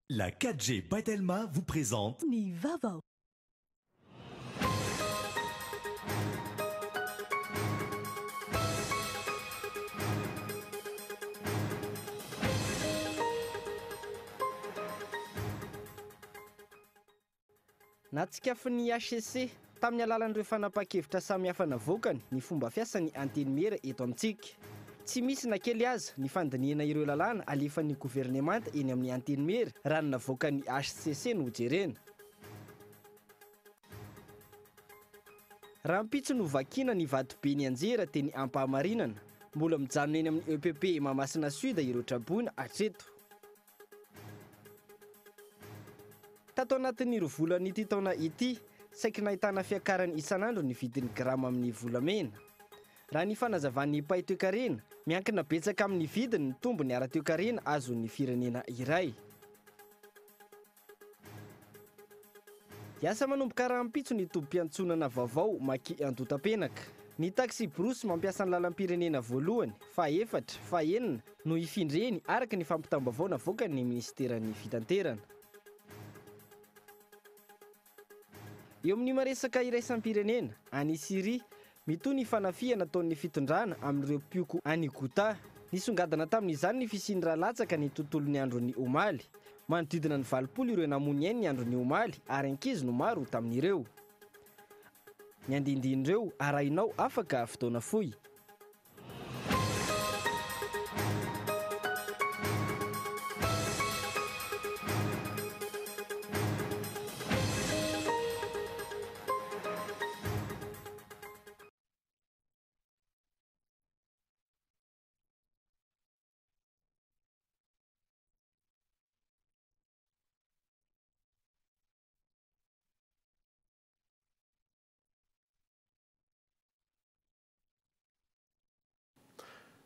La 4G Batelma vous présente Ni Vava. Natsikafy HCC tamin'ny alalan'ireo fanapa-kevitra samihafa navokany ny fomba fiasan'ny anteny mera eto amintsika. Tsy misy na kely aza ny fandiniana ireo lalàna alefan'ny gouvernemanta eny amin'ny anteny mera raha ny navoakan'ny HCC no jerena. Raha mpitso no vakiana ny vatobe ny anjera teny ampahamarinana, mbola mijanona eny amin'ny EPP Mahamasina Sud ireo traboina hatreto. Tato anatin'ireo volan'ity taona ity, saika nahitana fiakarany isan'andro ny vidin'ny grama amin'ny volamena. Raha ny fanazavan'ny mpahay-toekarena, miankina betsaka amin'ny vidiny ny tombony ara-toekarena azon'ny firenena iray. Iasa manomboka raha ampitso ny tobim-piantsonana vaovao Maki Andotam-penaka. Ny taxi brosy mampiasa ny lalam-pirenena voalohany, faha-efatra, faha-enina no ifindreny araka ny fampitambavao navoakan'ny ministeran'ny fitanterana. Eo amin'ny maresaka iraisam-pirenena, any Siria, mitoy ny fanafia nataon'ny fitondrana amin'ireo pioko any Gouta. Nisongadana tamin'izany ny fisian'ny raha latsaka ny tontolon'ny andron'ny omaly. Manodidina ny 20 ireo namony ny andron'ny omaly ary ankizy no maro tamin'ireo. Ny andindin'ireo arahinao afaka fotoana fohy.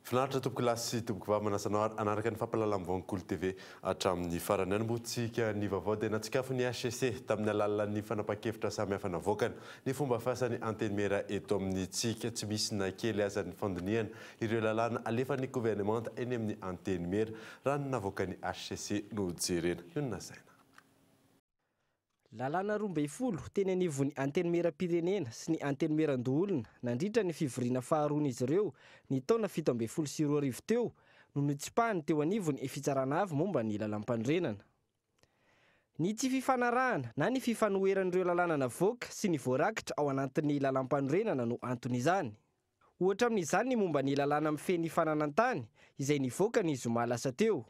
Finaritra tompoko lasy tompoko vava manasanao anaraka ny fampahalalam-voan'ny Kolo TV hatramin'ny farany any motsika ny vaovao dia natsikafo ny HCC tamin'ny alalan'ny fanapa-kevitra samihafa navoakany ny fomba fiasan'ny anteny mera eto amin'ny tsika tsy misy na kely aza ny fandiniana ireo lalàna alefan'ny gouvernemanta eny amin'ny anteny mera raha ny navoakan'ny HCC no jerena io ny nasaina. Lalàna 12 teny anivon'ny anteny meram-pirenena sy ny anteny meran-doolona nandritra ny fivoriana faharoan'izy ireo ny taona 17 teo no nitsipahany teo anivon'ny fitsarana avy momba ny lalam-pandrenana. Ny tsy fifanarahana na ny fifanoheran'ireo lalàna navoaka sy ny voarakitra ao anatin'ny lalam-pandrenana no anton'izany. Ohatra amin'izany ny momba ny lalàna mifehy ny fananantany izay nivoaka ny zoma lasa teo.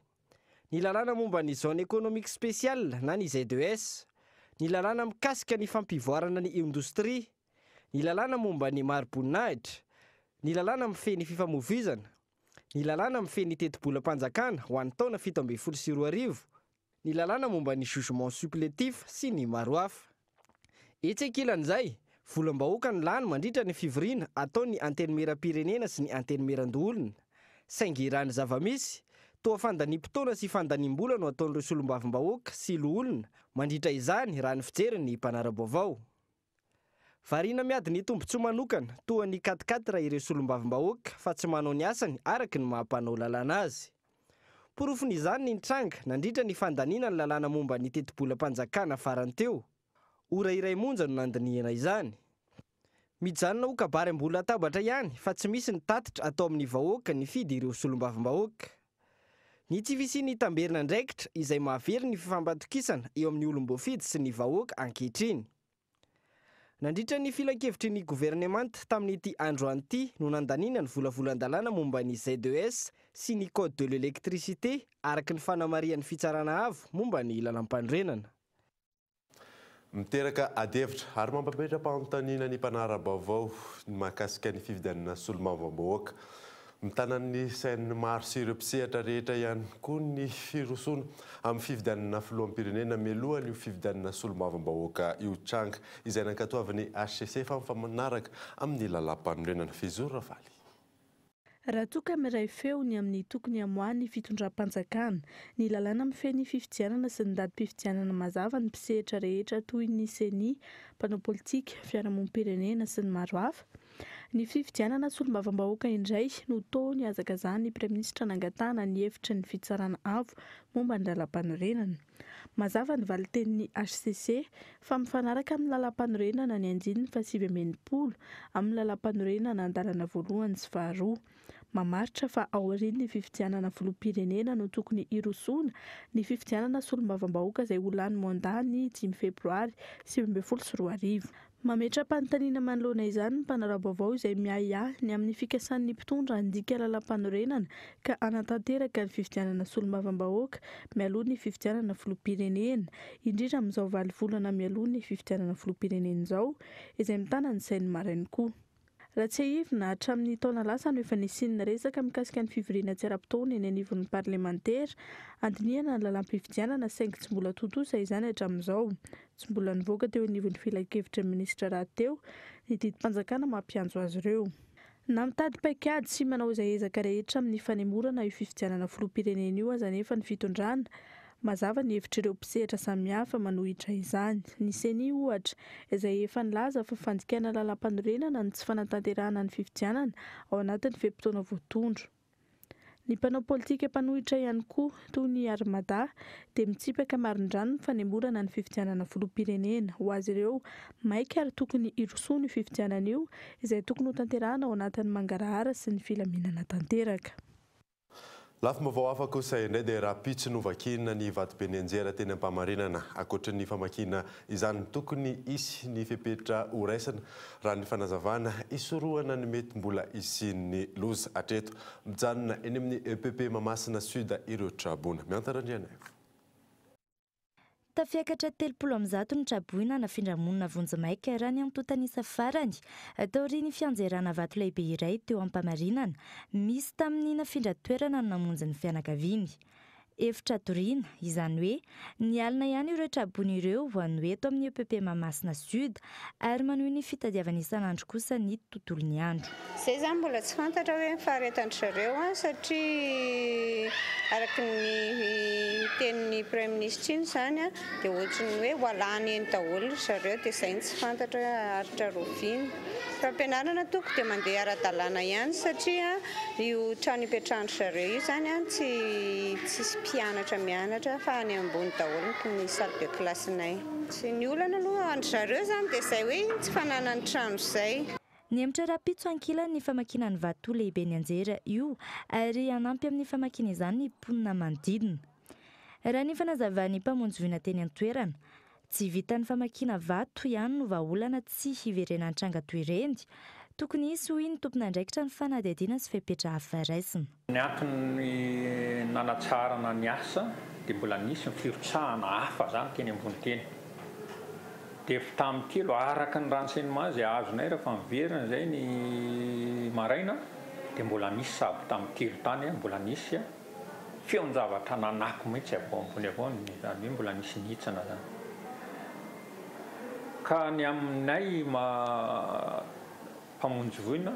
Ny lalàna momba ny zone économique spéciale na ny ZES. Ny lalàna mikasika ny fampivoarana ny indostria, ny lalàna momba ny mari-boninahitra, ny lalàna mifehy ny fifamoivoizana, ny lalàna mifehy ny teti-bolam-panjakana ho an'ny taona 17 ny lalàna momba ny jugement supplétif sy ny maro hafa. Etsy ankilan'izay, volam-bahoaka ny lany mandritra ny fivoriana ataon'ny anteny meram-pirenena sy ny anteny meran-doolona. Saingy raha ny zava-misy, toa fandanim-potoana sy fandanim-bola no ataon'ireo solombavim-bahoaka sy loholona mandritra izany raha ny fijeriny mpanara-baovao. Variana miady ny tombotsoa manokana toa ny 4 raha ireo solombavim-bahoaka fa tsy manao ny asany araka ny mahampanao lalàna azy. Porofon'izany ny tranga nandritra ny fandaniana ny lalàna momba ny teti-bolam-panjakana farany teo. Ora iray monja no nandiniana izany. Mijanona ho kabary ambony latabatra ihany fa tsy misy ny tatitra atao amin'ny vahoaka ny fidy ireo solombavim-bahoaka. Ny tsy fisian'ny tamberina andraikitra izay mahavery ny fifambatokisana eo amin'ny olom-boafidy sy ny vahoaka ankehitriny. Nandritra ny filan-kevitry ny gouvernemanta tamin'ity andro an'ity no nandaniana ny volavolan-dalàna momba ny ZES sy ny code de l'électricité araka ny fanamarian'ny fitsarana avo momba ny lalam-pandrenana. Miteraka adevitra ary mampapetra-panontaniana ny mpanara-baovao mahakasika ny fifidianana solombavim-bahoaka. Mitanan'ny sain'ny maro sy ireo mpisehatra rehetra ihany koa ny firosoana amin'ny fifidianana filoham-pirenena mialohan'io fifidianana solombavim-bahoaka io tranga izay nankatoavan'ny HCC fa mifanaraka amin'ny lalam-pandrenana. Fizoro Ravaly. Raha toa ka miray feo ny amin'ny tokony hamoahany fitondram-panjakana, ny lalàna mifehy ny fifidianana sy ny datim-pifidianana mazava ny mpisehatra rehetra toy ny seni, mpanao politika, fiarahamonim-pirenena sy ny maro hafa, Ny fifidianana solombavambahoaka indray no tao ny hazakazahany Praiministra nangatana ny hevitra ny fitsarana avo momba ny lalam-panorenana. Mazava ny valitenin'ny HCC fa mifanaraka amin'ny lalam-panorenana ny andininy fa 7 amin'ny lalam-panorenana andalana voalohany sy faharoa. Mamaritra fa aorian'ny fifidianana filoham-pirenena no tokony hirosoana ny fifidianana solombavambahoaka izay ho lany mandat ny 5 febroary 2024. Mametra-panontaniana manoloana izany ny mpanarao vaovao izay miahiahy ny amin'ny fikasan'ny mpitondra andika lalam-panorenana ka anatanteraka ny fifidianana solombavambahoaka mialoha ny fifidianana filoham-pirenena, indrindra amin'izao 9 volana mialoha ny fifidianana filoham-pirenena izao, izay mitana ny sainy marainy koa. Raha tsy haivina hatramin'ny taona lasa no efa nisinina resaka mikasika ny fivoriana tsy ara-potoana eny anivon'ny parlementera, andinihana ny lalam-pifidianana saingy tsy mbola totosa izany hatramin'izao. Tsy mbola nivoaka teo anivon'ny filan-kevitra minisitra rahateo ny didim-panjakana mampianjo azy ireo. Na mitady paikady sy manao izay ezaka rehetra amin'ny fanemorana io fifidianana filoham-pirenena io aza nefa ny fitondrana, mazava ny hevitr'ireo mpisehatra samihafa manohitra izany. Ny CENI ohatra, izay efa nilaza fa fandikana lalam-panorenana ny tsy fanatanterahana ny fifidianana ao anatin'ny feim-potoana voatondro. Ny mpanao politika mpanohitra ihany koa toy ny Armada dia mitsipaka marindrano ny fanemorana ny fifidianana filoham-pirenena. Ho azy ireo, maika ary tokony hirosoa ny fifidianana io izay tokony ho tanterahana ao anatin'ny mangarahara sy ny filaminana tanteraka. Lafim-baovao hafa kosa indray dia raha pitso novakina ny vatobe ny anjera teny ampamarinana. Ankoatra ny famakina izany tokony isy ny fepetra ho raisina raha ny fanazavana isorohana ny mety mbola isian'ny loza hatreto mijanona eny amin'ny EPP Mamasina Sud ireo Trabona. Miantarandriana. Tafiakatra 30 ny traboina nafindramona vonjamaika raha ny antotanisa farany taorian'ny fianjerana vato lehibe iray teo ampamarinana misy tamin'ny nafindra toerana no namonjy ny fianakaviany. Efitra dorina izany hoe ny alina ihany ireo trabona ireo ho any hoe eto amin'ny EPP Mamasina Sud ary manohy ny fitadiavana isan'andro kosa ny tontolon'ny andro. Izay izany mbola tsy fantatra hoe faharetan'ny zareo satria araka ny tenin'ny Praiministra iny izany dia ohatrany hoe hoalany eny daholo zareo dia izay tsy fantatra aritra roviany. Fampianarana toko dia mandeha ara-dalàna ihany satria io trano ipetrahan'ny zareo io izany tsisy mpianatra mianatra fa any ambony daholo ny salle de classenay. Sy ny olana aloha andry zareo izany dia izay hoe tsy fananany trano izay. Ny emitra rapitso ankilany ny famakinany vato lehibe ny anjera io ary anampy amin'ny famakina izany ny mponina manodidina. Raha ny fanazavany mpamonjy voina teny an-toerana, tsy vitan'ny famakina vato ihany no vahaolana tsy hiverenany tranga toerendy, tokony isy hoy ny tompon'andraikitra ny fanadihadiana sy fepetra hafa raisina. Ny antony nanatsarana ny asa dia mbola nisy ny firotsahana hafa zany teny ambony teny. Dia tamin'ny kelo araka ny renseignement izay azonay rehefa miverina izay ny maraina dia mbola nisy sabo tamin'ny kelo tany mbola nisy feon-javatra nanako mihitsy avao ambony avao izany hoe mbola nisy nitsana zany. Ka ny aminay mpamonjy voina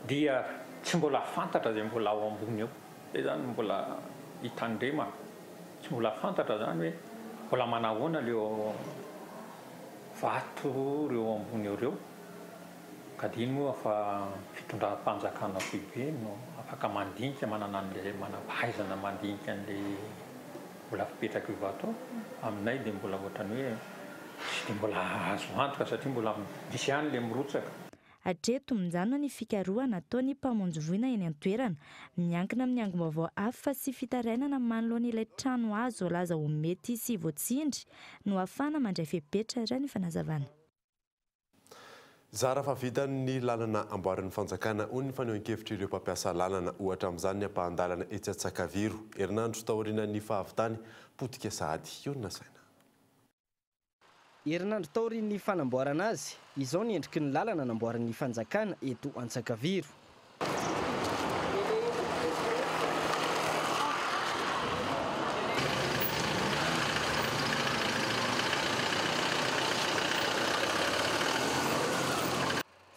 dia tsy mbola fantatra izay mbola ao ambony eo. Izay zany mbola hitandremana. Tsy mbola fantatra zany hoe mbola manahoana leo vato ireo ambony ireo. Ka dia iny moa fa fitondram-panjakana lehibe no afaka mandinika manana an'ilay manam-pahaizana mandinika an'ilay mbola fipetraka io vato aminay dia mbola ohatrany hoe tsy dia mbola azo antoka satria mbola misy ihany ilay mirotsaka. Hatreto mijanona ny fikarohana ataon'ny mpamonjy voina eny an-toerana miankina amin'ny angom-baovao hafa sy fitarainana manoloan'ilay trano azo laza ho mety sy voatsindry no ahafahana mandray fepetra raha ny fanazavana. Zara fa vitan'ny lalana amboarin'ny fanjakana hoy ny fanehoan-kevitra ireo mpampiasa lalana ohatra amin'izany ny ampahandalana etsy Antsakaviro. Herinandro taorian'ny fahavitany potika sahady io na saina. Herinandro taorian'ny fanamboarana azy, izao ny endriky ny lalana namboarin'ny fanjakana eto Antsakaviro.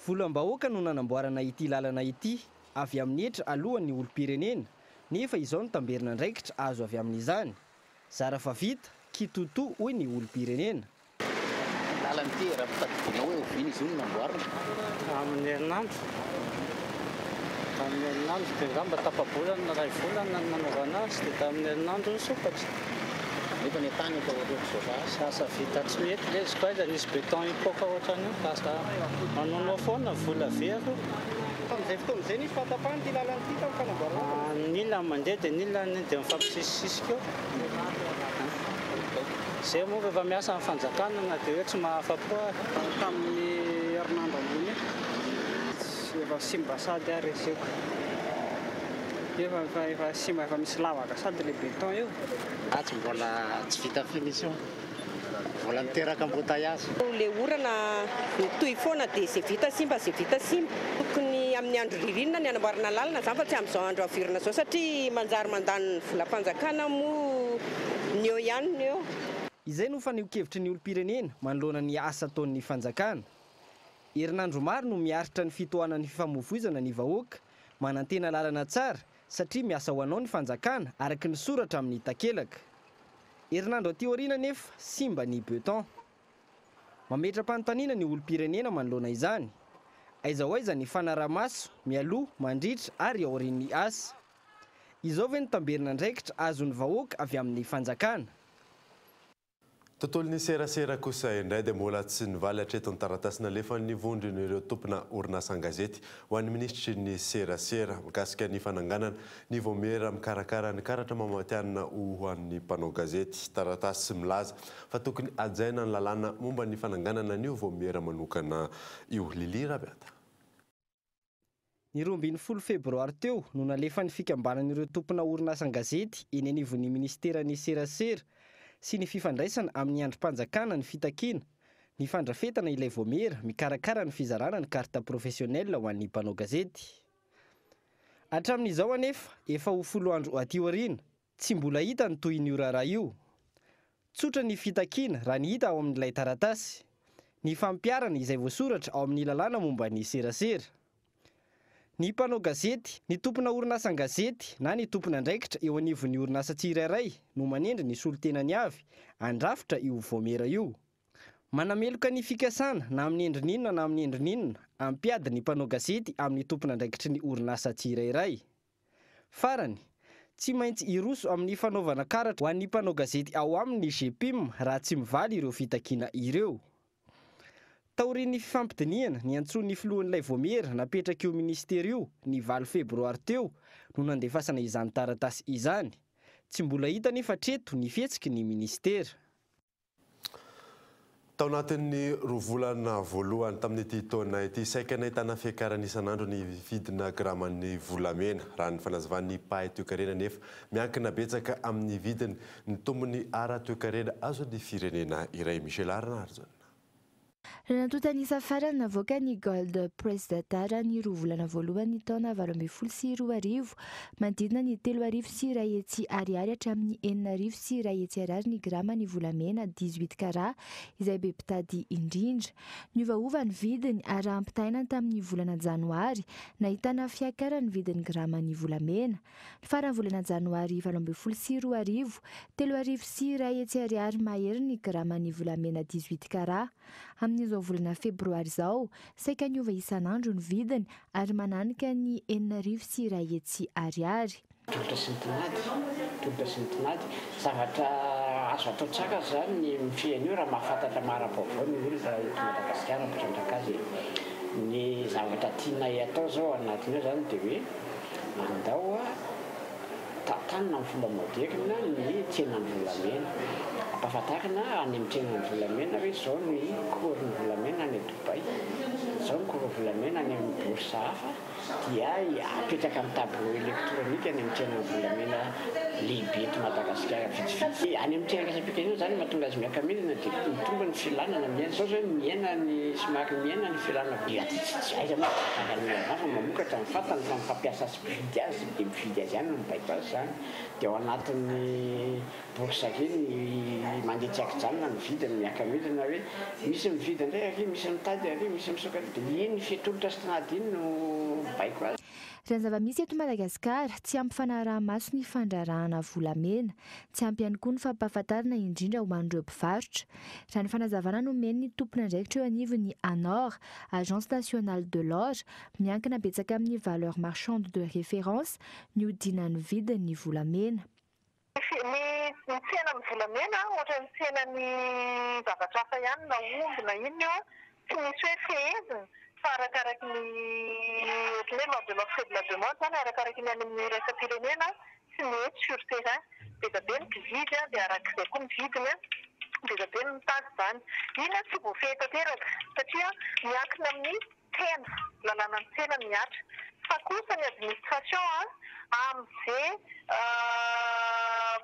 Volam-bahoaka no nanamboarana ity lalana ity avy amin'ny hetra alohan'ny olom-pirenena, nefa izao ny tamberina andraikitra azo avy amin'izany. Zara fa vita, kitoto hoy ny olom-pirenena. lalany ty raha fitadidiana hoe oviny izy io no namboarina amin'ny herinandro dia ngamba tapa-bolana ray volana no nanaovana azy dia tamin'ny herinandro ny sokatra nefa ny tany efa ohatr'izao fa asa vita tsy mety le izy koa iza nisy beton ipoka ohatrany io asa manonao foana vola veako tamin'izay fotoana izay nisy fahatapahany ty lalany ty tamin'ny fanamboarana nila mandeha dia nila dia mifampisisisika eo zay moa rehefa miasa amin'ny fanjakana na dia hoe tsy mahafa-po tamin'ny herinandro ambony efa simba sady ary reseko efa simba efa misy lavaka sady le beton io tsy mbola tsy vita finition mbola miteraka embouteillage le orana toy foana dia zay vita simba tokony amin'ny andro ririnina ny anamboarana lalana zany fa tsy amin'izao andro avirina zao satria manjary mandany volam-panjakana moa ny eo ihany ny eo izay no faneho-kevitry ny olom-pirenena manoloana ny asa ataon'ny fanjakana herinandro maro no miaritra ny fitohanan'ny fifamoivoizana ny vahoaka manantena lalana tsara satria miasa ho anao ny fanjakana araky ny soratra amin'ny takelaka herinandro aty aoriana nefa simba ny beton mametra-panontaniana ny olom-pirenena manoloana izany aiza ho aiza ny fanaraha-maso mialoha mandritra ary aorian'ny asa izao ve ny tamberina ndraikitra azon'ny vahoaka avy amin'ny fanjakana tontolo ny serasera kosa indray dia mbola tsy nivaly hatreto ny taratasy nalefan'ny vondron'ireo tompona orinasa an-gazety ho an'ny ministry ny serasera mikasika ny fananganana ny voamera mikarakara ny karatra mamatianina ho an'ny mpanao gazety taratasy milaza fa tokony ajaina ny lalàna momba ny fananganana nio voamera manokana io lilira beata ny 20 febroary teo no nalefa ny fikambanan'ireo tompona orinasa an-gazety eny anivon'ny ministeran'ny serasera sy ny fifandraisana amin'ny androm-panjakana ny fitakiana ny fandrafetana ilay voamera mikarakara ny fizarana ny karta professionnel ho an'ny mpanao gazety hatramin'izao anefa efa ho 10 andro aty aoriana tsy mbola hita ny toy ny raharaha io tsotra ny fitakiana raha ny hita ao amin'ilay taratasy ny fampiarana izay voasoratra ao amin'ny lalàna momba ny serasera ny mpanao gazety ny tompona orinasa an-gazety na ny tompona ndraikitra eo anivon'ny orinasa tsirairay no manendry ny solotenany avy andrafitra io voamera io manameloka ny fikasana na amin'ny endrininona na amin'ny endrininona ampiady ny mpanao gazety amin'ny tompona ndraikitry ny orinasa tsirairay farany tsy maintsy iroso amin'ny fanaovana karatra ho an'ny mpanao gazety ao amin'ny GPIM raha tsy mivaly ireo fitakiana ireo taorian'ny fifampidiniana ny antson'ny filohan'ilay voamera napetraka io ministera io ny 20 febroary teo no nandefasana izany taratasy izany tsy mbola hita nefa treto ny fihetsiky ny ministera tao anatin'ny 2 volana voalohany tamin'ity taona ity saika nahitana fiakarana isan'andro ny vidina graman'ny volamena raha ny fanazavan'ny pahay toekarena nefa miankina betsaka amin'ny vidiny ny tombony ara toekarena azon'ny firenena iray Michel Arnarzon raha natotanisa farany navoaka ny Gold Press Data ny 2 volana voalohany taona 2024 manodidina ny 3,1 ariary hatramin'ny 4,1 ny grama ny volamena 18 kara izay be mpitady indrindra niovaova ny vidiny ary ampitaina tamin'ny volana janoary nahitana fiakarany vidiny grama ny volamena ny farany volana janoary 2024 3,1 ariary mahery ny grama ny volamena 18 kara amin'izao volana febroary zao saika niova isan'andro ny vidiny ary mananika ny 4,1 ariary tolotra sy ny tinady zavatra azo atao tsaka zany ny mifiana io raha mahafantatra mara-baovao ny olona eto Madagasikara mpitrandraka azy ny zavatra tiana atao zao anatin'io zany dia hoe andao tantanina amin'ny fomba moderne ny tsenan'ny volamena ampahafantarina any amin'ny tsenan'ny volamena hoe zao ny korin'ny volamena any Dubai zao ny korin'ny volamena any amin'ny bourse hafa dia apetraka amin'ny tableau électronique any amin'ny tsenan'ny volamena lehibe eto Madagasikara vitsivitsy any amin'ny tsenam-kasam-pirenena zany mahatonga azy miaka-milina dia mitomba ny filanana miaina zao zao miaina ny somary miaina ny filanana dia tsy aiza moa fa mamokatra ny fantany fa mifampiasa azy mividy azy dia mividy azy ihany no mibaiko azy zany dia ao anatin'ny bourse ny mandeha tsy akijanona ny vidiny miaka-milina hoe misy mividy indray ary misy mitady ary misy misokatra dia iny fiatolotra sy tinady iny no mibaiko azy Raha ny zava-misy eto Madagasikara tsy ampy fanaraha-maso ny fandrarahana volamena, tsy ampy ihany koa ny fampahafantarana indrindra ho an'ireo mpivarotra. Raha ny fanazavana nomeny ny tompon'andraikitra eo anivon'ny ANOR, Agence nationale de l'or, miankina betsaka amin'ny valeur marchande de référence ny hodinan'ny vidin'ny volamena. Ny tsena amin'ny volamena ohatra ny tsena ny zavatra hafa ihany na omby na inona eo tsy misy hoe fehezina fa arakaraky ny ohatran'ny hoe lors de l'offre et de la demande zany arakaraky ny any amin'ny iraisam-pirenena sy ny hoe sur terrain be da be ny mpividy dia arak'izay koa ny vidiny be da be ny mitady zany. Ina tsy voafehy tanteraka satria miankina amin'ny tsena, lalàna ny tsena miatra. Fa kosa ny administration amin'izay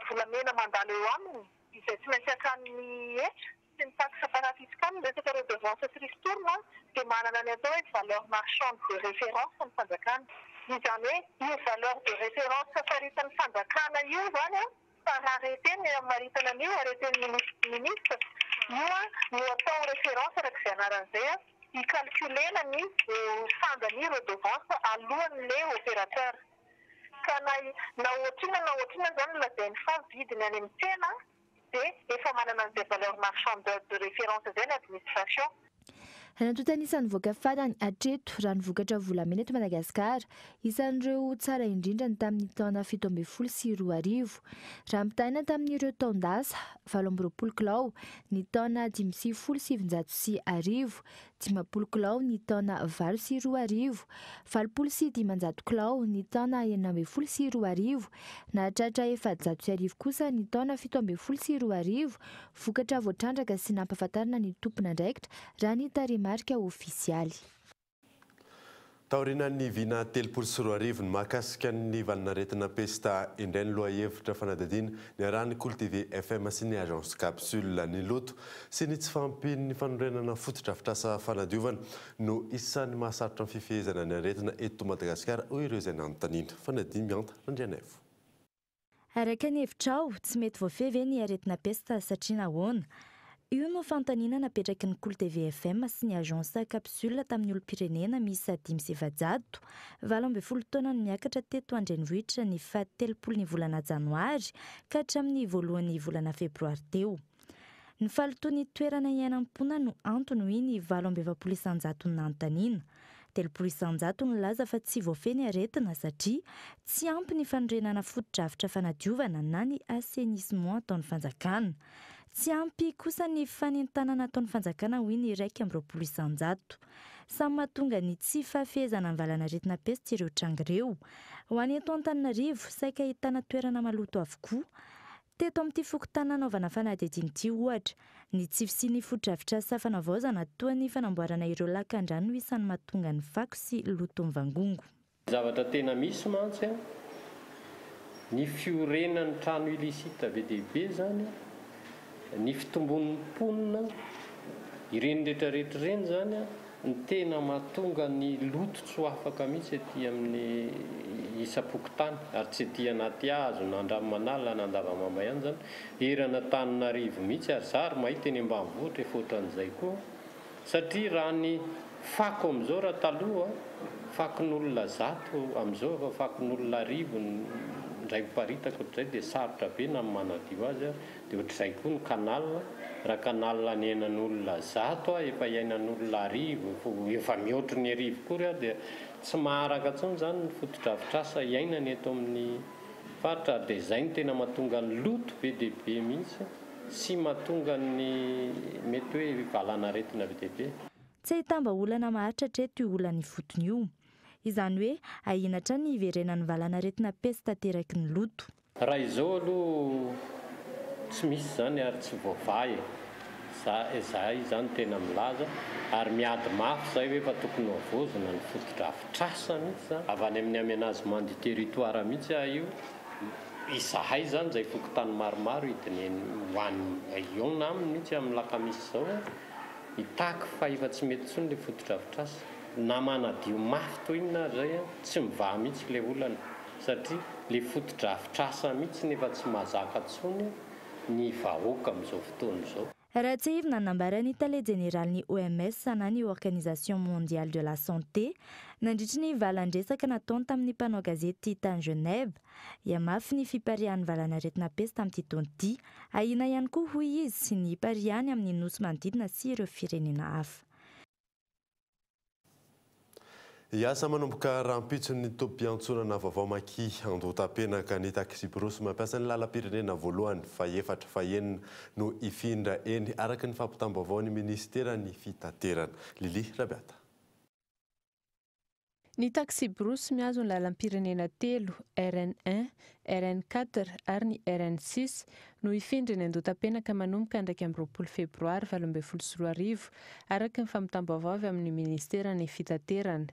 volamena mandalo eo aminy izay tsy maintsy akan'ny hetra sy ny taxe parafiskale resaka redevance sy ristourna dia manana ny atao hoe valeur marchande de référence ny fanjakana. Izany hoe io valeur de référence faritan'ny fanjakana io zany fa raha arrêté-ny maritana an'io arrêté-ny ministre io no atao référence arak'izay anaran'izay hicalculena ny fandan'ny redevance alohan'ilay opérateur. Ka na ohatrina zany lazainy fa vidiny any amin'ny tsena dia efa manana an'izay valeur marchande de référence zay ny administration. Nantontanisany voaka farany hatreto raha ny vokatra volamena eto Madagasikara isan'ireo tsara indrindrany tamin'ny taona 1740. Raha mitaina tamin'ireo taon-dasa 17 kilao ny taona 570 10 kilao ny taona 20 700 kilao ny taona 9 nahatratra 700 kosa ny taona 17 vokatra voatrandraka sy nampahafantarana ny tompon'andraikitra raha ny taremarika ofisialy. Taorian'ny vina 340 mahakasika ny valinaretina pesta indray ny lohahevitra fanadadiana ny arahan'ny Cool TV FM sy ny agence capsule ny loto sy ny tsy fampin'ny fanorenana fotodrafitrasa fanadiovana no isan'ny mahasarotra ny fifehezana ny aretina eto Madagasikara hoy ireo izay nanontaniana. Fanadiny mianta nandrianavo. Araka ny hevitrao tsy mety voafehy ny aretina pesta satria nahoana. Io no fanontaniana napetraky ny Cool TV FM sy ny agence capsule tamin'ny olom-pirenena misy 5,700 12 taona no miakatra teto Andrenivohitra ny faha-telopolo ny volana janoary ka hatramin'ny voalohan'ny volana febroary teo. Ny falotoan'ny toerana iainam-pona no antony hoy ny 27,100 nanontaniana. 3,100 no laza fa tsy voafehy ny aretina satria tsy ampy ny fanorenana fotodrafitra fanadiovana na ny assainissement ataon'ny fanjakana. Tsy ampy kosa ny fanentanana ataon'ny fanjakana hoy ny 2,700. Samy mahatonga ny tsy fafehezana ny valanaretina pesta ireo tranga ireo. Ho any eto Antananarivo saika ahitana toerana maloto avokoa. Teto amin'ity fokontany anaovana fanadihadiana ity ohatra, ny tsy fisian'ny fotodrafitrasa fanavaozana toa ny fanamboarana ireo lakan-drano no isan'ny mahatonga ny fako sy loto mivangongo. Zavatra tena misy mantsy ny fiorenan'ny trano illicite be dia be zany, ny fitombon'ny mponina, ireny rehetrarehetra ireny zany ny tena mahatonga ny loto tsy ho afaka mihitsy ety amin'ny isam-pokotany ary tsy ety anaty hazo na andramanala na andavamamba ihany zany erana Antananarivo mihitsy ary zary mahita eny ambanivohitra efa ohatran'izay koa satria raha ny fako amin'izao raha taloha fakon'olona 100 amin'izao efa fakon'olona 1000 ndray miparitaka ohatr'izay dia sarotra be na manadio azy dia ohatr'izay koa ny kanal raha kanal nenan'olona 100 efa iainan'olona 1000 efa mihoatra ny 1000 koa dia tsy maharaka intsony zany ny fotodrafitrasa iainany eto amin'ny faritra dia izay ny tena mahatonga ny loto be dia be mihitsy sy mahatonga ny mety hoe valanaretina be dia be. Tsy ahitamba olana maharitra hatreto io olany fotony io. Izany hoe ahinatra ny iverenan'ny valanaretina pesta teraky ny loto. Raha izao aloha tsy misy zany ary tsy voavahy. Zay zany tena milaza ary miady mafy zay hoe fa tokony havoazana ny fotodrafitrasa mihitsy avy any amin'ny aménagement du territoire mihitsy io izahay zany zay fokotany maromaro hidiny hoan'ny iona aminy mihitsy amin'ny lakamisy zao hitako fa efa tsy mety intsony le fotodrafitrasa na manadio mafy toy inona zay tsy mivaha mihitsy le olana satria le fotodrafitrasa mihitsy nefa tsy mazaka intsony ny vahoaka amin'izao fotoana izao. raha tsy ivona nambarany tale généralny OMS na ny Organisation mondiale de la santé nandritry ny valandresaka nataony tamin'ny mpanao gazety tany Genève iamafy ny fiparian'ny valanaretina peste tamin'ity taona ity ahina ihany koa hoy izy sy ny pariany amin'ny nosy manodidina sy ireo firenena hafa. Iasa manomboka rahampitsony ny tompiantsonana vaovao maki andota-penaka ny taksibrosy mampiasa ny lalam-pirenena voalohany fa 4 fa 9 no ifindra eny araka ny fampitam-baovao ny ministera ny fitaterana. Lili Rabiata. Ny taksibrosy miazo ny lalam-pirenena telo RN1, RN4 ary ny RN6 no ifindra ny andota-penaka manomboka 20 febroary 2024 araka ny fampitam-baovao avy amin'ny ministera ny fitaterana.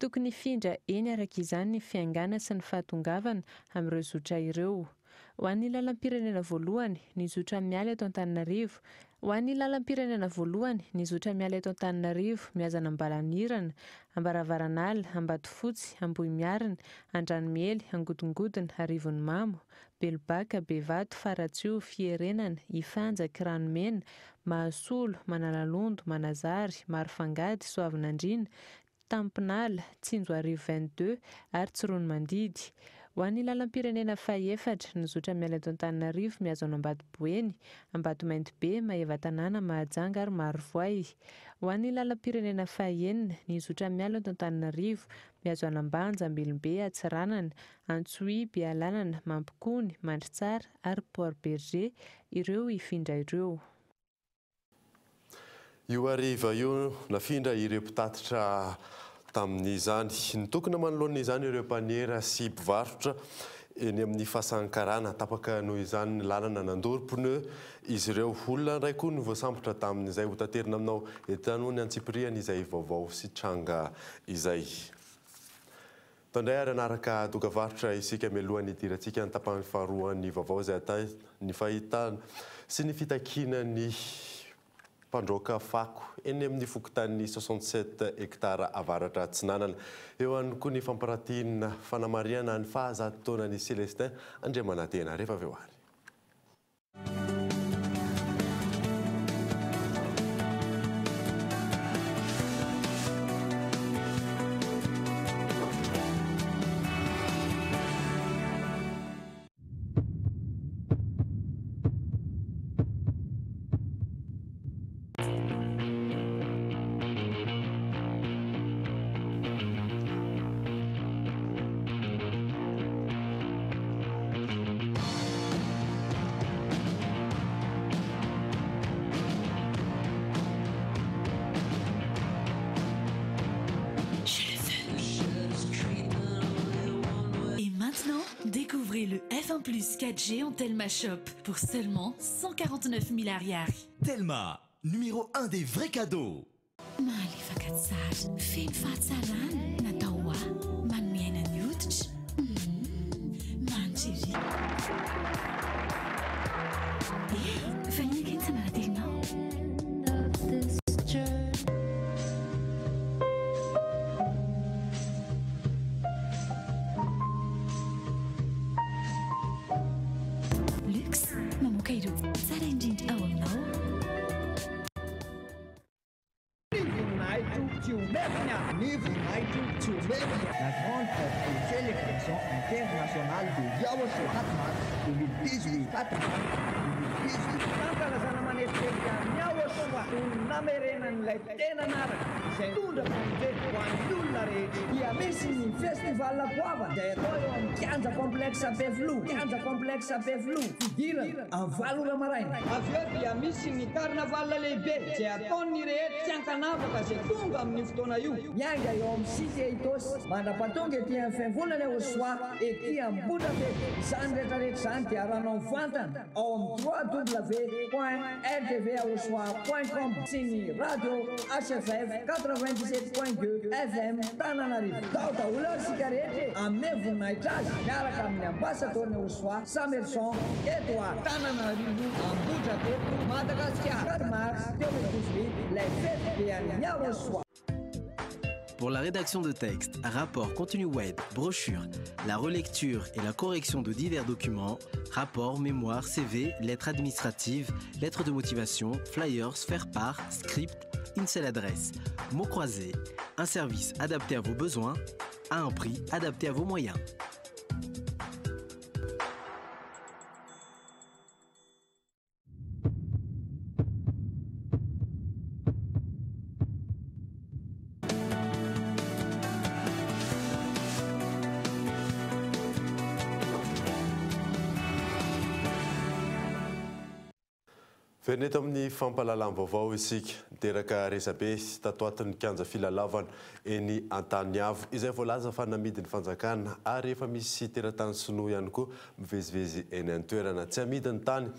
Tokony ifindra eny araka izany ny fiaingana sy ny fahatongavana amin'ireo zotra ireo. Ho an'ny lalam-pirenena voalohany ny zotra miala eto Antananarivo. Ho an'ny lalam-pirenena voalohany ny zotra miala eto Antananarivo miazana Ambalanirana, Ambaravaranala, Ambatofotsy, Ambohimiarina, Andranomiely, Angodongodina, Arivonimamo, Belobaka, Bevato, Faratsio, Fierenana, Ifanja, Kranomena, Mahasolo, Manalalondo, Manazary, Marifangady, Soavinandrina, Tampinala, Tsinjoarivo 22 ary Tsironomandidy. Ho an'ny lalam-pirenena faha-4 ny zotra miala eto Antananarivo miazo any Ambatoboeny, Ambatomaintybe, Maevatanana, Mahajanga ary Marivoay. Ho an'ny lalam-pirenena faha-9 ny zotra miala eto Antananarivo miazo any Ambanja, Ambilimbe, Atsiranana, Antsohi, Bealanana, Mampikony, Mandritsara ary Port Berger ireo ifindra ireo. Io ariva io nafindra ireo mpitatitra tamin'izany nitokana manoloana izany ireo mpaniera sy mpivarotra eny amin'ny fahasankarana tapaka noho izany lalana nandoro pneu izy ireo olona iray koa no voasambotra tamin'izay hotaterina aminao etanoho ny antsipriany izay vaovao sy tranga izay. Tandray ary anaraka dokavarotra isika mialohan'ny idirantsika ny tapany faharoan'ny vaovao izay atay ny fahitana sy ny fitakina ny mpandroaka fako eny amin'ny fokontany 67 hektara avaratra Atsinanana. Eo ihany koa ny fampiratina fanamariana ny fahazato taonany Celestin Andriamanantena rehefa avy eo ary. Découvrez le F1 Plus 4G en Telma Shop pour seulement 149 000 ariary. Telma, numéro 1 des vrais cadeaux. Malefaka tsara, feno fahatsarana, natao ho manome aina ny hoditra. Manjery. Vanille keny sa manatelinao. La grande sélection internationale de yaourt 2018. Fankalazana manetrika ny yaourt namerenan'ilay tena anaraka izay tondra fanjery ho an'ny olona rehetra dia misy ny festival goava izay atao eo amin'ny kianja complexe Bevelo. Kianja complexe Bevelo fidirana amin'ny 8 ora maraina. Avy eo dia misy ny carnaval lehibe izay ataon'ny rehetra tsy ankanavaka izay tonga amin'ny fotoana io. Mianga eo amin'ny site Itos mandrapatonga ety amin'ny fiangonana ao soa ety Ambonabe. Izany rehetrarehetra izany dia aranao mivantana ao amin'ny www.rtvaossoa.com sy ny radio HFF 97.2 FM Tananarivo. Tao daholo isika rehetra amin'ny voninahitra azy miaraka amin'ny ambassadorny Osoa Samerson Edouard Tananarivo Ambohidrateto Madagasikara 4 mars 2018 lay fety be an'ny Osoa. Pour la rédaction de textes, rapports, contenu web, brochures, la relecture et la correction de divers documents, rapports, mémoires, CV, lettres administratives, lettres de motivation, flyers, faire-part, scripts, une seule adresse, mots croisés, un service adapté à vos besoins, à un prix adapté à vos moyens. Feneto amin'ny fampalalam-vaovao isika teraka resabe tato atin'ny kianja filalavana eny Antaniavo izay voalaza fa namidiny fanjakana ary efa misy teratany sinoa ihany koa mivezivezy eny an-toerana tsy amidiny tany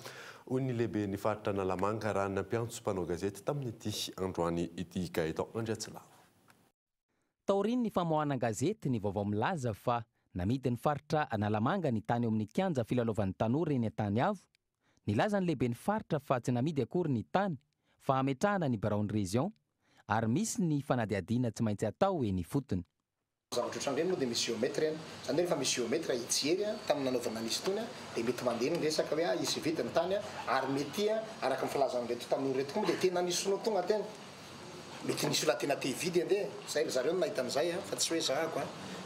hoy ny lehibe ny faritra Analamanga raha nampiantso mpanao gazety tamin'ity androany ity Gaëtan Andriatsilava. Taoriny ny famoahana gazety ny vaovao milaza fa namidiny faritra Analamanga ny tany amin'ny kianja filalovan'ny tanora eny Antaniavo. Nilaza ny lehibe ny faritra fa tsy namidy akory ny tany fa ametrahana ny Brown Région ary misy ny fanadiadiana tsy maintsy atao eny fotony. Zavatra ohatran'ireny moa dia misy géomètre eny. Zany hoe rehefa misy géomètre hijery tamin'ny nanaovana nisy tony dia mety mandeha ny resaka hoe isy vita ny tany ary mety araka ny filazan'ireto tanora reto koa dia tena nisy sono tonga tena. Mety misy olona tena te hividy andeha. Zay zareo no nahita an'izay fa tsy hoe zahako.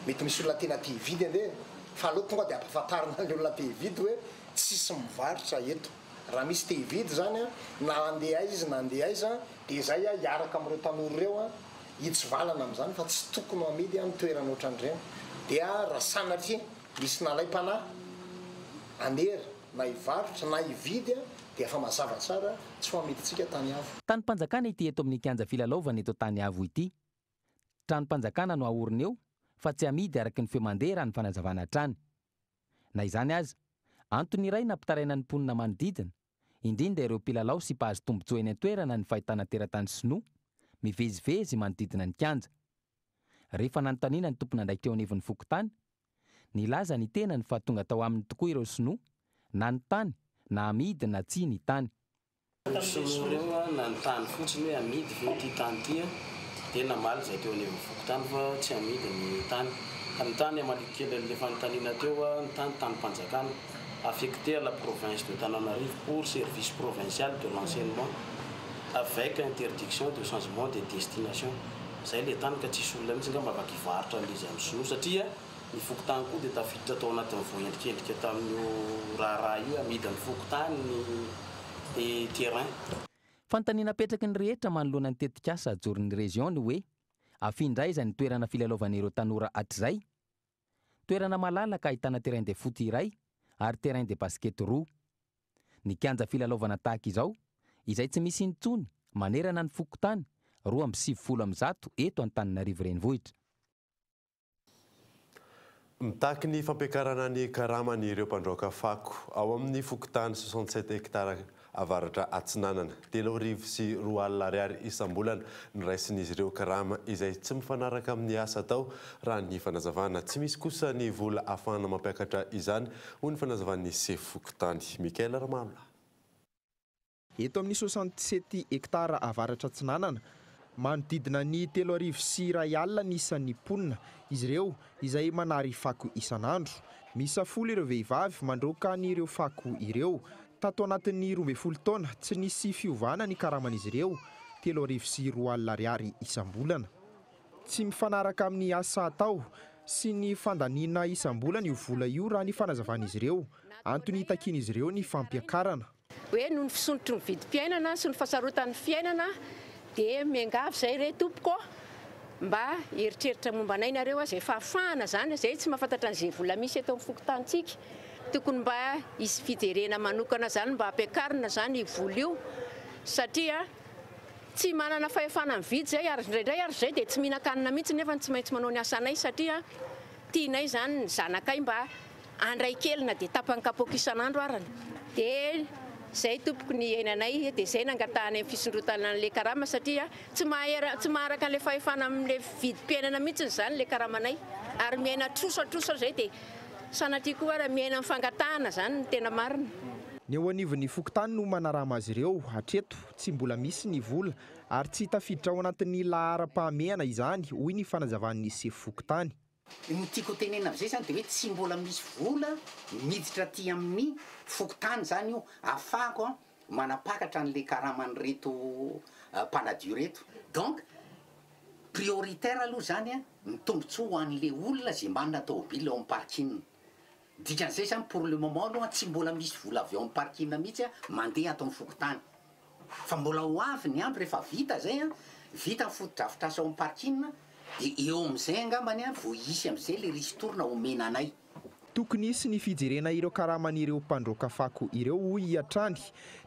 Mety misy olona tena te hividy andeha fa aloha tonga dia ampahafantarina ny olona te hividy hoe tsisy mivarotra eto. Raha misy te hividy zany na andeha aiza na andeha aiza dia izay hiaraka amin'ireo tanora ireo hitsivalana amin'izany fa tsy tokony amidy amin'ny toerana ohatran'ireny. Dia raha sanatria misy nalaim-panahy andeha na hivarotra na hividy dia efa mazava tsara tsy ho amidintsika Taniavo. Tanimpanjakana ity eto amin'ny kianja filalaovana eto Taniavo ity. Tranimpanjakana no ahorina eo fa tsy amidy araka ny femandeha raha ny fanazavana trany. Na izany aza antony iray nampitaraina ny mponina manodidina, indrindra ireo mpilalao sy mpahazo tombotsoa eny an-toerana ny fahitana teratany sinoa, mivezivezy manodidina ny kianja. Rehefa nanontaniana ny tompona andraikitra eo anivon'ny fokontany, nilaza ny tenany fa tonga tao aminy tokoa ireo sinoa, na ny tany, na amidy na tsy ny tany. Sinoa ireo na ny tany fotsiny hoe amidy ve ity tany ity dia namaly izay teo anivon'ny fokontany fa tsy amidy ny tany. Ny tany amalikely le fanontaniana teo ny tany Tanimpanjakana affecté à la province de Tananarive pour service provincial de l'enseignement avec interdiction de changement de destination. Zay le tany ka tsisy olona mihitsy nga mavaky hivarotra an'izy amin'ny sinoa satria ny fokontany koa dia tafiditra tao anatin'ny voendrikendrika tamin'io raharaha io amidy amin'ny fokontany ny terrain. Fanontaniana petraky ny rehetra manoloana ny tetikasa ajorin'ny région ny hoe afindra iza ny toerana filalaovan'ireo tanora hatrizay. Toerana malalaka ahitana terrain de foot iray ary terrain de basket roa. Ny kianja filalaovana tahaka izao, izay tsy misy intsony manerana ny fokontany 270 eto Antananarivo renivohitra. Mitaky ny fampiakarana ny karamany ireo mpandroaka fako ao amin'ny fokontany 67 hektara avaratra Atsinanana, 3,4 alina isam-bolana ny raisin'izy ireo karama izay tsy mifanaraka amin'ny asa atao raha ny fanazavana tsy misy kosa ny vola ahafahana mampiakatra izany hoy ny fanazavan'ny fokontany Mikael Ramalola. Eto amin'ny 67 hektara avaratra Atsinanana, manodidina ny 3,2 alina ny isan'ny mponina izy ireo izay manary fako isan'andro. Misafolo ireo vehivavy mandroaka ny ireo fako ireo. Tato anatin'ny 12 taona tsy nisy fiovana ny karaman'izy ireo, 3,2 alina isam-bolana. Tsy mifanaraka amin'ny asa atao sy ny fandaniana isam-bolana io vola io raha ny fanazavan'izy ireo. Antony takian'izy ireo ny fampiakarana. Hoe noho ny fisondrotry ny vidim-piainana sy ny fahasarotan'ny fiainana dia miangavy izay re tompoko mba heritreritra momba anay nareo izay fahafahana zany izay tsy mahafantatra an'izay vola misy eto amin'ny fokontanytsika. Tokony mba hisy fijerena manokana zany mba hampiakarina zany vola io satria tsy manana fahefana mividy zay ary indraindray ary zay dia tsy mihinan-kanina mihitsy nefa tsy maintsy manao ny asanay satria tianay zany ny zanakay mba andray kelina dia tapany kapoaka isan'andro arany. Dia zay tompoko ny ainanay dia zay nangatahany amin'ny fisondrotana an'ilay karama satria tsy maharaka an'ilay fahefana amin'ilay vidim-piainana mihitsy zany ilay karamanay ary miaina trosatrosa zay dia sanatria koa raha miaina amin'ny fangatahana zany ny tena marina. Ny eo anivon'ny fokontany no manarama azy ireo, hatreto tsy mbola misy ny vola ary tsy tafiditra ao anatin'ny laharam-pahamehana izany, hoy ny fanazavan'ny fokontany. No tiako tenena amin'izay zany dia hoe tsy mbola misy vola miditra aty amin'ny fokontany zany io, ahafahako manapakatra an'le karaman'reto mpanadio reto. Donc prioritaire aloha zany ny tombotsoa ho an'le olona zay manana tômôbily ao amin'ny parking. Dikan'izay zany pour le moment aloha tsy mbola misy vola avy ao amin'ny parking mihitsy mandeha ato amin'ny fokontany. Fa mbola ho avy ny andro rehefa vita zay vita ny foto-drafitrasa ao amin'ny parking dia eo amin'izay angambany vao hisy amin'izay le ristourna omena anay. Tokony hisy ny fijerena ireo karaman'ireo mpandroaka fako ireo hoy hiatrany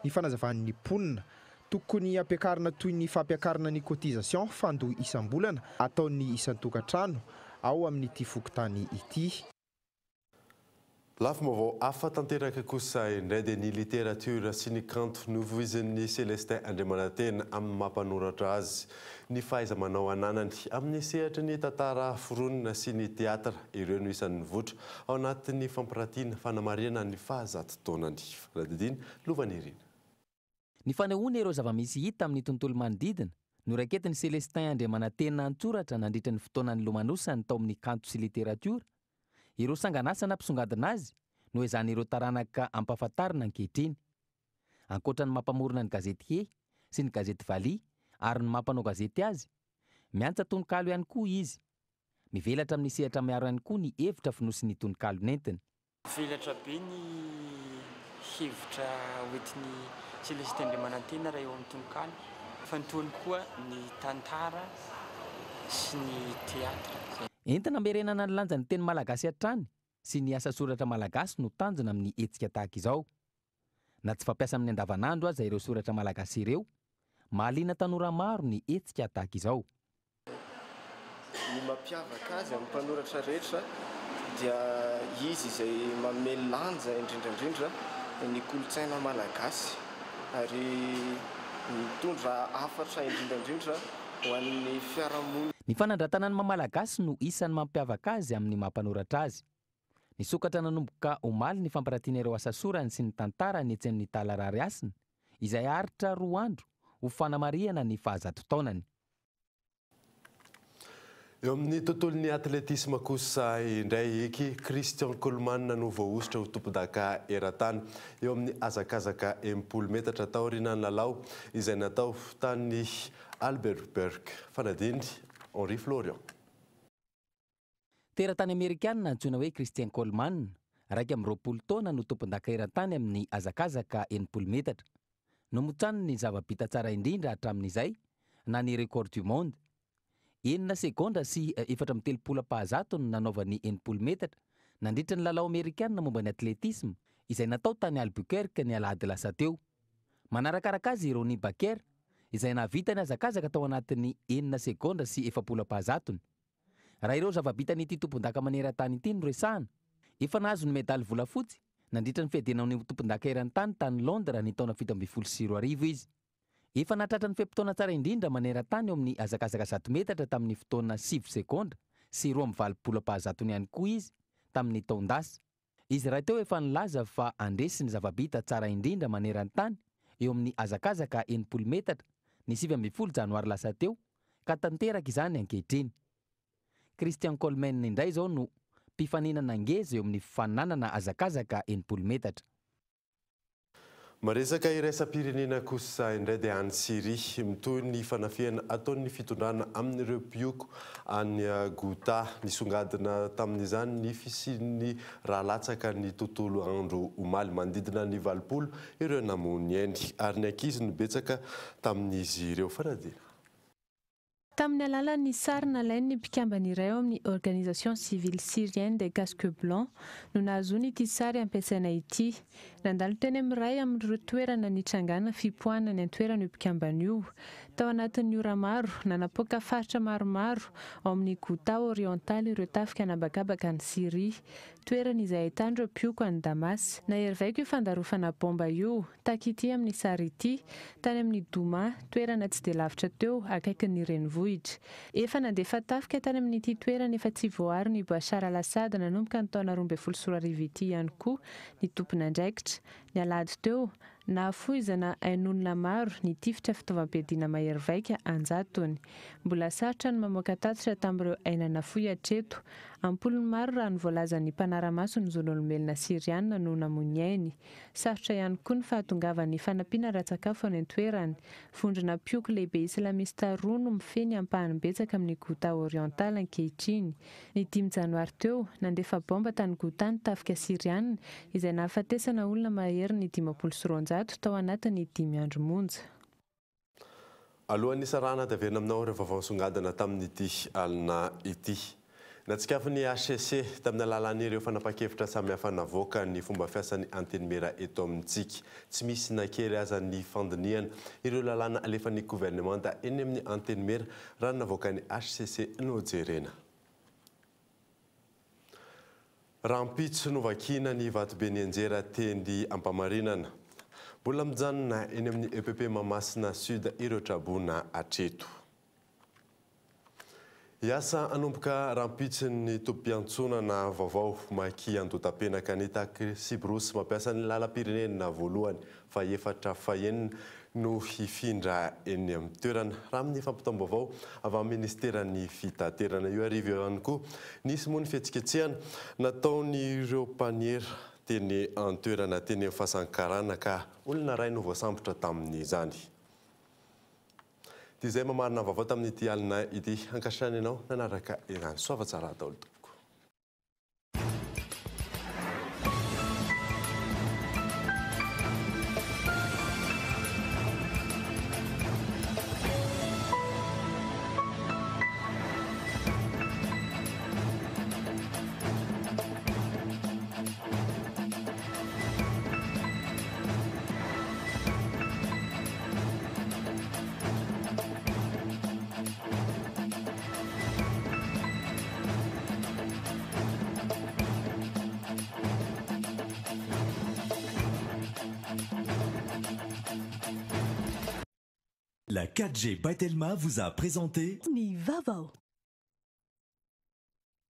ny fanazavan'ny mponina. Tokony ampiakarina toy ny fampiakarana ny cotisation fandoha isam-bolana ataon'ny isan-tokantrano ao amin'ity fokontany ity. Lafim-baovao hafa tanteraka kosa indray dia ny literatiora sy ny kanto novoizin'ny Celestin Andriamanantena amin'ny mampanoratra azy. Ny fahaiza-manao ananany amin'ny sehatra ny tantara foronina sy ny teatra ireo no isan'ny votra ao anatin'ny fampirantiana fanamarihana ny fahazato-taonany. Radidiny Lovanirina. Ny fanehoana ireo zava-misy hita amin'ny tontolo manodidina no raiketiny Celestin Andriamanantena an-tsoratra nandritra ny fotoanany lomanosany tao amin'ny kanto sy literatiora. Ireo sanganasa nampisongadina azy no izany ireo taranaka ampahafantarina ankehitriny. Ankoatra ny mampamorona ny gazety He sy ny gazety Valia ary ny mampanao gazety azy, miantsa tononkalo ihany koa izy. Mivelatra amin'ny sehatra miaro ihany koa ny hevitra fonosiny tononkalo nentina. Velatra be ny hevitra hoentin'ny Celestin Andriamanantena raha eo amin'ny tononkalo. Fa ny toany koa ny tantara sy ny teatra. Entina merenana ny lanjan'ny teny malagasy hatrany sy ny asa soratra malagasy no tanjona amin'ny hetsika tahaka izao. Na tsy fampiasa amin'ny andavanandro aza ireo soratra malagasy ireo, mahaliana tanora maro ny hetsika tahaka izao. Ny mampiavaka azy amin'ny mpanoratra rehetra dia izy izay manome lanja indrindrandrindra ny kolotsaina malagasy ary mitondra hafatra indrindrandrindra ho an'ny fiarahamonina. Ny fanandratana ny mamalagasy no isan'ny mampiavaka azy amin'ny mampanoratra azy. Ny sokatra nanomboka omaly ny fampirantiana ireo asa sorany sy ny tantara ny etsen'ny talarary asina, izay aritra 2 andro ho fanamarihana ny fahazato-taonany. Eo amin'ny tontolon'ny atletisma kosa indray eky Christian Coleman no voaositra ho tompon-daka eran-tany eo amin'ny hazakazaka 80 metatra taoriana ny lalao izay natao tany Albertberg. Fanadiny Henri Florian. Teratany Amerikanina antsoina hoe Christian Coleman, 20 taona no tompon-daka eran-tany amin'ny hazakazaka 80 metatra. Nomotsany ny zava-bita tsara indrindra hatramin'izay na ny record du monde. 9 segondra sy 4.30 no nanaovany 80 metatra nandritra ny lalao Amerikanina momba ny atletisme izay natao tany Albuquerque ny alahady lasa teo. Manarakaraka azy Ronnie Baker izay nahavita ny hazakazaka tao anatin'ny 9 segondra sy 4.30. Raha ireo zava-bita n'ity tompon-daka maneran-tany ity no resahana, efa nahazo ny medaly volafotsy nandritra ny fiadenao ny tompon-daka eran-tany tany Londra ny taona 2024 izy. Efa natratra ny fe-potoana tsara indrindra maneran-tany eo amin'ny hazakazaka 100 metatra tamin'ny fotoana 7 segondra sy 2.20 ihany koa izy tamin'ny taondasa. Izy raha teo efa nilaza fa andresy ny zava-bita tsara indrindra maneran-tany eo amin'ny hazakazaka 80 metatra ny 17 janoary lasa teo ka tanteraka izany ankehitriny. Christian Coleman indray izao no mpifaninana ngeza eo amin'ny fananana hazakazaka 80 metatra. Maresaka iraisam-pirenena kosa indray dia any Syria mitoy ny fanafiana ataon'ny fitondrana amin'ireo mpioko any Ghouta nisongadina tamin'izany ny fisian'ny rahalatsaka ny tontolo andro omaly manodidina ny 20 ireo namony eny ary ny ankizy no betsaka tamin'izy ireo. Fanadina. Tamin'ny alalan'ny sary nalain'ny mpikambana iray ao amin'ny Organisation Civile Syrienne des Casques Blancs no nahazoany ity sary ampiasaina ity. Nandalo teny amin'iray amin'ireo toerana nitrangana fipoahana ny antoerana io mpikambana io. Tao anatin'ny ora maro nanapoaka faritra maromaro ao amin'ny Ghouta orientaly ireo tafika anabakabaka ny Syrie. Toerana izay ahitana ireo mpioka any Damas. Nahervaiko io fandarofana bomba io tahaka ity amin'ny sary ity tany amin'ny Douma, toerana tsy dia lavitra teo akaikin'ny Renivohitra. vohitra efa nandefa tafika tany amin'ity toerana efa tsy voary ny Bashar al-Assad nanomboka ny taona 2024 ity ihany koa ny tompon'andraikitra. Ny alahady teo nahafoizana ain'olona maro ny tifitra fitaovam-piadiana mahery vaika anjatony. Mbola sarotra ny mamoaka tatitra tamin'ireo ainana fohy hatreto. Ampolony maro raha ny voalazan'ny mpanara-maso ny zon'olombelona Siriana no namony ainy. Sarotra ihany koa ny fahatongavan'ny fanampiana ra-tsakafo any an-toerany. Vondrona pioky lehibe islamista roa no mifeny ampahany betsaka amin'ny Ghouta oriental ankehitriny. Ny 5 janoary teo nandefa bomba tany Ghouta ny tafika Siriana izay nahafatesana olona mahery ny 500 tao anatin'ny 5 andro monja. Alohan'ny sarana taverina aminao ireo vaovao songadina tamin'ity alina ity. Natsikafony HCC tamin'ny alalan'ireo fanapa-kevitra samihafa navoaka ny fomba fiasan'ny anteny mera eto amintsika. Tsy misy na kely aza ny fandiniana ireo lalàna alefan'ny gouvernemanta eny amin'ny anteny mera raha navoakan'ny HCC no jerena. Rampitso novakina ny vatoben'ny anjera tendy ampamarinana. Mbola mijanona eny amin'ny EPP Mamasina Sud ireo trabona hatreto. Iasa anomboka rampitsin'ny tompo-piantsonana vaovao maki andotam-penaka ny Taksibrosy mampiasa ny lalam-pirenena voalohany fa efatra fahenina no hifindra eny amin'ny toerana raha amin'ny fampitam-baovao avy amin'ny ministeran'ny fitaterana. Io arivo ihany koa nisy moa ny fihetsiketsehana nataon'ireo mpaniera teny an-toerana teny amin'ny fahasankarana ka olona ray no voasambotra tamin'izany. Ty izay mamarina vaovao tamin'ity alina ity ankasitrany ianao nanaraka irany soava tsara daholo tompoko. La 4G by Telma vous a présenté Ni Vavao.